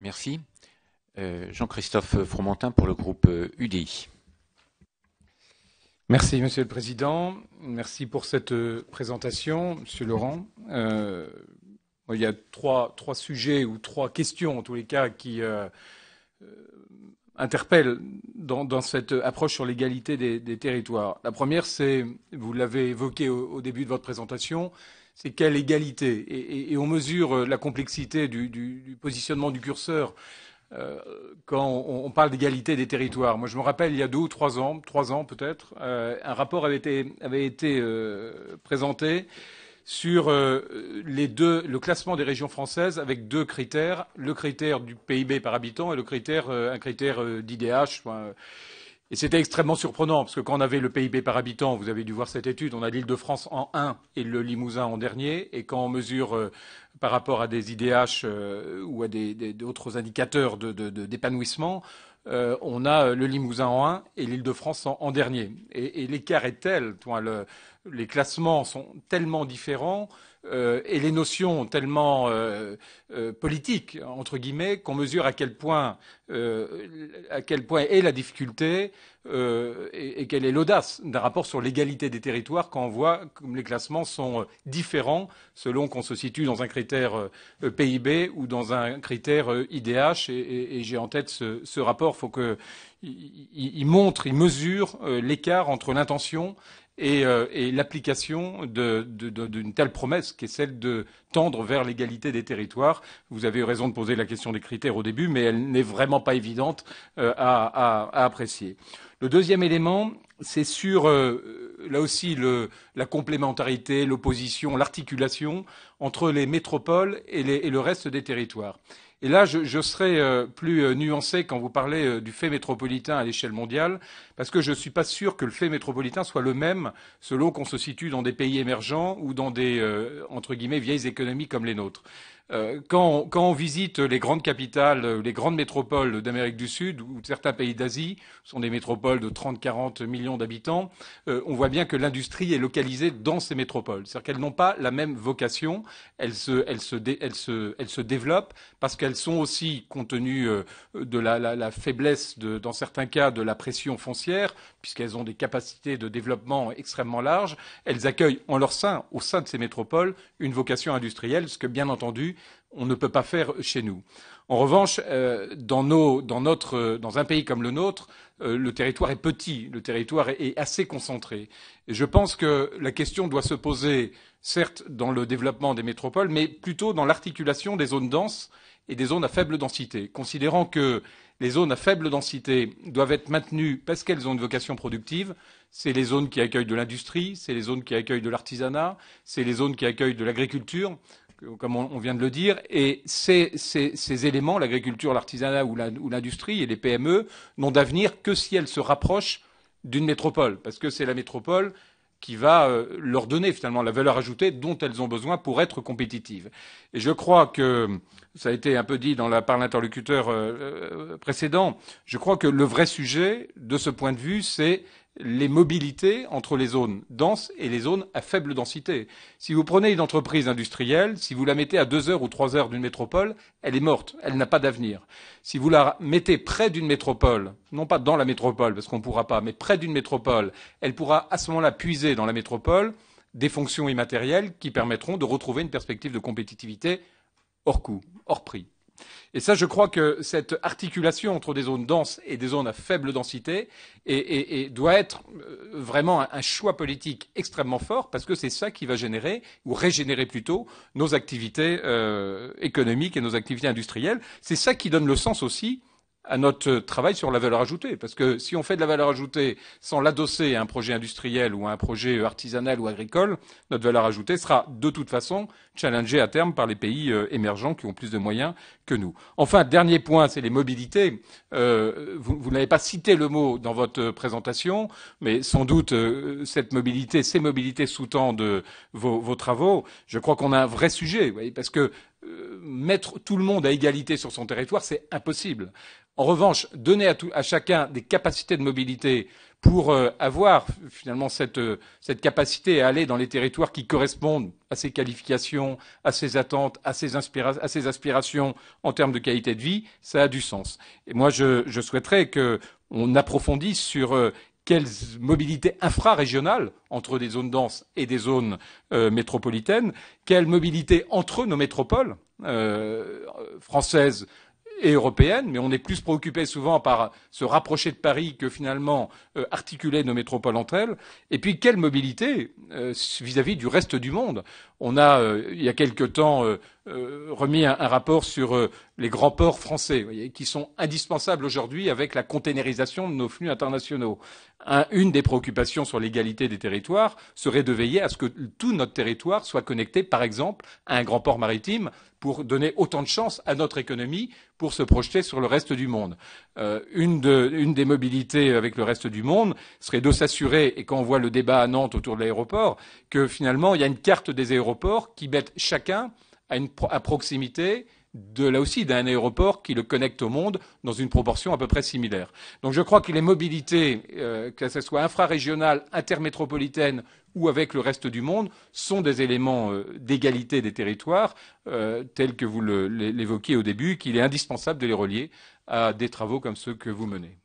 Merci. Jean-Christophe Fromentin pour le groupe UDI. Merci, Monsieur le Président. Merci pour cette présentation, Monsieur Laurent. Il y a trois sujets ou trois questions, en tous les cas, qui interpellent dans cette approche sur l'égalité des territoires. La première, c'est, vous l'avez évoqué au début de votre présentation, c'est quelle égalité, et on mesure la complexité du positionnement du curseur quand on parle d'égalité des territoires. Moi, je me rappelle, il y a 2 ou 3 ans peut-être, un rapport avait été présenté sur le classement des régions françaises avec 2 critères, le critère du PIB par habitant et un critère d'IDH. Et c'était extrêmement surprenant, parce que quand on avait le PIB par habitant, vous avez dû voir cette étude, on a l'Île-de-France en 1 et le Limousin en dernier. Et quand on mesure par rapport à des IDH ou à d'autres indicateurs d'épanouissement, on a le Limousin en 1 et l'Île-de-France en dernier. Et l'écart est tel, les classements sont tellement différents et les notions tellement politiques, entre guillemets, qu'on mesure à quel point est la difficulté et quelle est l'audace d'un rapport sur l'égalité des territoires quand on voit comme les classements sont différents selon qu'on se situe dans un critère PIB ou dans un critère IDH. Et j'ai en tête ce rapport, il faut qu'il montre, il mesure l'écart entre l'intention et l'application d'une telle promesse qui est celle de tendre vers l'égalité des territoires. Vous avez eu raison de poser la question des critères au début, mais elle n'est vraiment pas évidente à apprécier. Le deuxième élément, c'est sur, là aussi, la complémentarité, l'opposition, l'articulation entre les métropoles et le reste des territoires. Et là, je serai plus nuancé quand vous parlez du fait métropolitain à l'échelle mondiale, parce que je ne suis pas sûr que le fait métropolitain soit le même selon qu'on se situe dans des pays émergents ou dans des, entre guillemets, vieilles économies comme les nôtres. Quand on visite les grandes capitales, les grandes métropoles d'Amérique du Sud ou de certains pays d'Asie, ce sont des métropoles de 30-40 millions d'habitants, on voit bien que l'industrie est localisée dans ces métropoles. C'est-à-dire qu'elles n'ont pas la même vocation, elles se développent parce qu'elles sont aussi, compte tenu de la faiblesse, dans certains cas, de la pression foncière, puisqu'elles ont des capacités de développement extrêmement larges, elles accueillent en leur sein, au sein de ces métropoles, une vocation industrielle, ce que, bien entendu, on ne peut pas faire chez nous. En revanche, dans un pays comme le nôtre, le territoire est petit, le territoire est assez concentré. Et je pense que la question doit se poser, certes, dans le développement des métropoles, mais plutôt dans l'articulation des zones denses et des zones à faible densité, considérant que les zones à faible densité doivent être maintenues parce qu'elles ont une vocation productive. C'est les zones qui accueillent de l'industrie, c'est les zones qui accueillent de l'artisanat, c'est les zones qui accueillent de l'agriculture, comme on vient de le dire. Et ces éléments, l'agriculture, l'artisanat ou l'industrie et les PME, n'ont d'avenir que si elles se rapprochent d'une métropole, parce que c'est la métropole qui va leur donner finalement la valeur ajoutée dont elles ont besoin pour être compétitives. Et je crois que, ça a été un peu dit par l'interlocuteur précédent, je crois que le vrai sujet de ce point de vue, c'est les mobilités entre les zones denses et les zones à faible densité. Si vous prenez une entreprise industrielle, si vous la mettez à 2 heures ou 3 heures d'une métropole, elle est morte, elle n'a pas d'avenir. Si vous la mettez près d'une métropole, non pas dans la métropole, parce qu'on ne pourra pas, mais près d'une métropole, elle pourra à ce moment-là puiser dans la métropole des fonctions immatérielles qui permettront de retrouver une perspective de compétitivité hors coût, hors prix. Et ça, je crois que cette articulation entre des zones denses et des zones à faible densité doit être vraiment un choix politique extrêmement fort, parce que c'est ça qui va générer, ou régénérer plutôt, nos activités économiques et nos activités industrielles. C'est ça qui donne le sens aussi à notre travail sur la valeur ajoutée. Parce que si on fait de la valeur ajoutée sans l'adosser à un projet industriel ou à un projet artisanal ou agricole, notre valeur ajoutée sera de toute façon challengée à terme par les pays émergents qui ont plus de moyens que nous. Enfin, dernier point, c'est les mobilités. Vous n'avez pas cité le mot dans votre présentation, mais sans doute ces mobilités sous-tendent vos travaux. Je crois qu'on a un vrai sujet, vous voyez, parce que mettre tout le monde à égalité sur son territoire, c'est impossible. En revanche, donner à chacun des capacités de mobilité pour avoir finalement cette capacité à aller dans les territoires qui correspondent à ses qualifications, à ses attentes, à ses aspirations en termes de qualité de vie, ça a du sens. Et moi, je souhaiterais qu'on approfondisse sur quelle mobilité infrarégionale entre des zones denses et des zones métropolitaines, quelle mobilité entre nos métropoles françaises et européenne, mais on est plus préoccupé souvent par se rapprocher de Paris que finalement articuler nos métropoles entre elles. Et puis quelle mobilité vis-à-vis du reste du monde. On a, il y a quelque temps, remis un rapport sur les grands ports français, vous voyez, qui sont indispensables aujourd'hui avec la containerisation de nos flux internationaux. Une des préoccupations sur l'égalité des territoires serait de veiller à ce que tout notre territoire soit connecté, par exemple, à un grand port maritime pour donner autant de chances à notre économie pour se projeter sur le reste du monde. Une des mobilités avec le reste du monde serait de s'assurer, et quand on voit le débat à Nantes autour de l'aéroport, que finalement il y a une carte des aéroports qui mette chacun à proximité là aussi d'un aéroport qui le connecte au monde dans une proportion à peu près similaire. Donc je crois que les mobilités, que ce soit infrarégionales, intermétropolitaines ou avec le reste du monde, sont des éléments d'égalité des territoires, tels que vous l'évoquiez au début, qu'il est indispensable de les relier à des travaux comme ceux que vous menez.